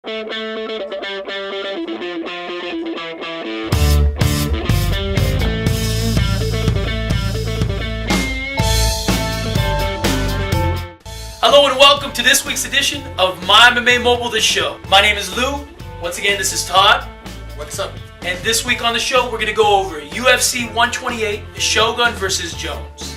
Hello and welcome to this week's edition of My MMA Mobile, the show. My name is Lou. Once again, this is Todd. What's up? And this week on the show, we're going to go over UFC 128, Shogun versus Jones.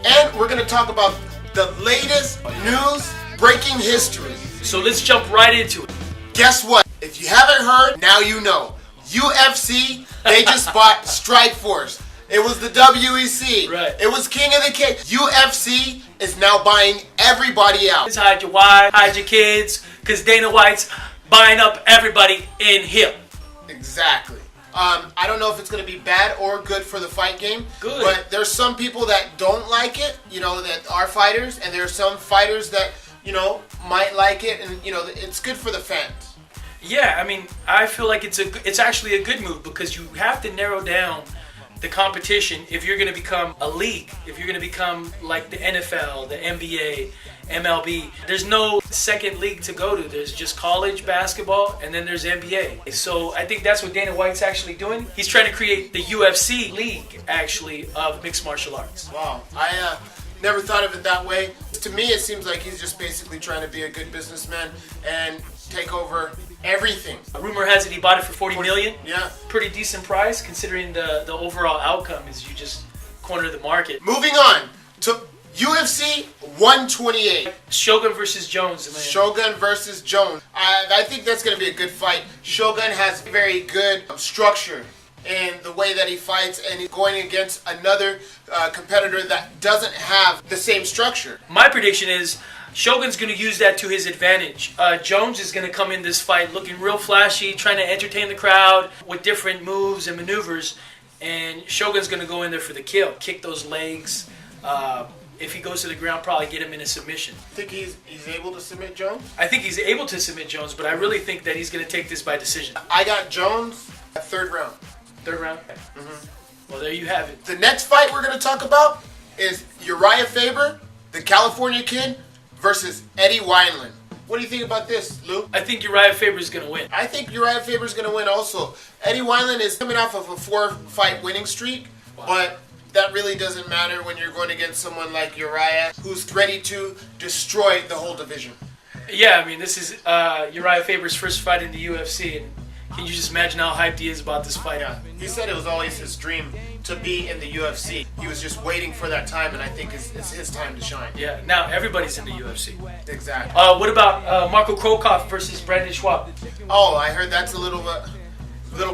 And we're going to talk about the latest news, breaking history. So let's jump right into it. Guess what? If you haven't heard, now you know. UFC, they just bought Strikeforce. It was the WEC. Right. It was King of the Cage. UFC is now buying everybody out. Just hide your wife, hide your kids, because Dana White's buying up everybody in hip. Exactly. I don't know if it's going to be bad or good for the fight game. Good. But there's some people that don't like it, that are fighters, and there are some fighters that, might like it, and, it's good for the fans. Yeah, I mean, I feel like it's actually a good move because you have to narrow down the competition if you're going to become a league, if you're going to become like the NFL, the NBA, MLB. There's no second league to go to. There's just college basketball and then there's NBA. So I think that's what Dana White's actually doing. He's trying to create the UFC league, actually, of mixed martial arts. Wow. I never thought of it that way. To me, it seems like he's just basically trying to be a good businessman and take over everything. A rumor has it he bought it for $40 million. Yeah. Pretty decent price considering the overall outcome is you just corner the market. Moving on to UFC 128. Shogun versus Jones. Man. Shogun versus Jones. I think that's going to be a good fight. Shogun has very good structure in the way that he fights, and he's going against another competitor that doesn't have the same structure. My prediction is Shogun's going to use that to his advantage. Jones is going to come in this fight looking real flashy, trying to entertain the crowd with different moves and maneuvers, and Shogun's going to go in there for the kill, kick those legs. If he goes to the ground, probably get him in a submission. Think he's able to submit Jones? I think he's able to submit Jones, but I really think that he's going to take this by decision. I got Jones at third round. Third round? Well, there you have it. The next fight we're going to talk about is Uriah Faber, the California kid, versus Eddie Wineland. What do you think about this, Lou? I think Uriah Faber is going to win. I think Uriah Faber is going to win also. Eddie Wineland is coming off of a 4-fight winning streak, but that really doesn't matter when you're going against someone like Uriah, who's ready to destroy the whole division. Yeah, I mean, this is Uriah Faber's first fight in the UFC, and can you just imagine how hyped he is about this fight? Yeah, he said it was always his dream to be in the UFC. He was just waiting for that time, and I think it's his time to shine. Yeah, now everybody's in the UFC. Exactly. What about Marco Krokoff versus Brandon Schwab? Oh, I heard that's a little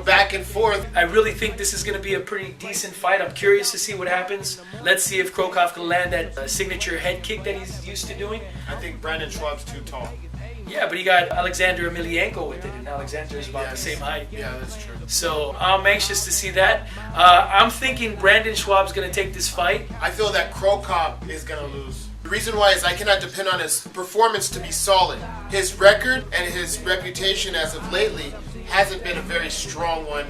back and forth. I really think this is going to be a pretty decent fight. I'm curious to see what happens. Let's see if Krokoff can land that signature head kick that he's used to doing. I think Brandon Schwab's too tall. Yeah, but he got Alexander Emelianenko with it, and Alexander is about the same height. Yeah, that's true. So I'm anxious to see that. I'm thinking Brandon Schwab's going to take this fight. I feel that Krokoff is going to lose. The reason why is I cannot depend on his performance to be solid. His record and his reputation as of lately hasn't been a very strong one,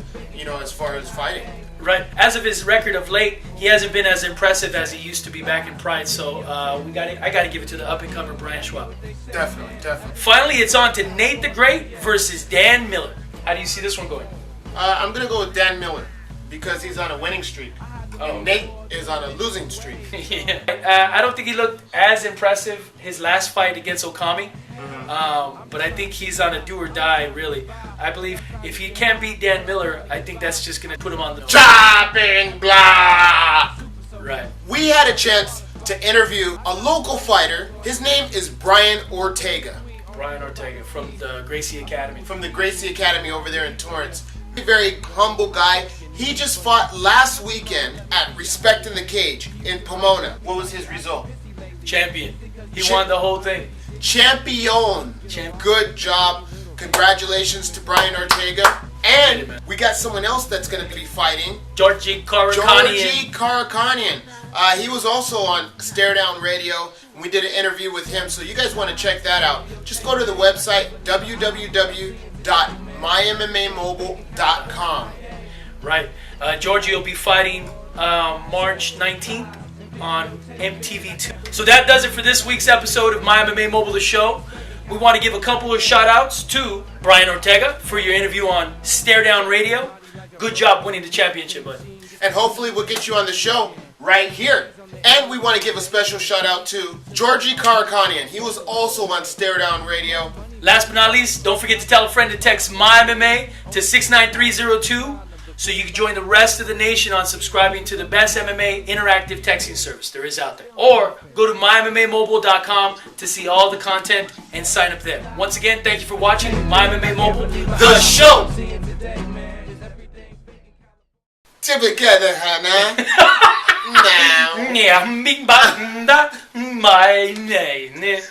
as far as fighting. Right. As of his record of late, he hasn't been as impressive as he used to be back in Pride. So I got to give it to the up-and-comer Brian Schwab. Definitely. Finally, it's on to Nate the Great versus Dan Miller. How do you see this one going? I'm going to go with Dan Miller because he's on a winning streak. And Nate is on a losing streak. Yeah. I don't think he looked as impressive his last fight against Okami. But I think he's on a do or die, really. I believe if he can't beat Dan Miller, I think that's just going to put him on the chopping block. Right. We had a chance to interview a local fighter. His name is Brian Ortega. Brian Ortega from the Gracie Academy. From the Gracie Academy over there in Torrance. A very humble guy. He just fought last weekend at Respect in the Cage in Pomona. What was his result? Champion. He won the whole thing. Champion. Good job. Congratulations to Brian Ortega. And we got someone else that's going to be fighting. Georgi Karakhanyan. He was also on Stare Down Radio. And we did an interview with him. So you guys want to check that out. Just go to the website, www.mymmamobile.com. Right. Georgie will be fighting March 19th on MTV2. So that does it for this week's episode of My MMA Mobile, the show. We want to give a couple of shout outs to Brian Ortega for your interview on Stare Down Radio. Good job winning the championship, bud. And hopefully we'll get you on the show right here. And we want to give a special shout out to Georgie Karakanian. He was also on Stare Down Radio. Last but not least, don't forget to tell a friend to text MyMMA to 69302 so you can join the rest of the nation on subscribing to the best MMA interactive texting service there is out there. Or go to MyMMAMobile.com to see all the content and sign up there. Once again, thank you for watching MyMMA Mobile, the show! Together, Hannah. Now. Yeah, my name.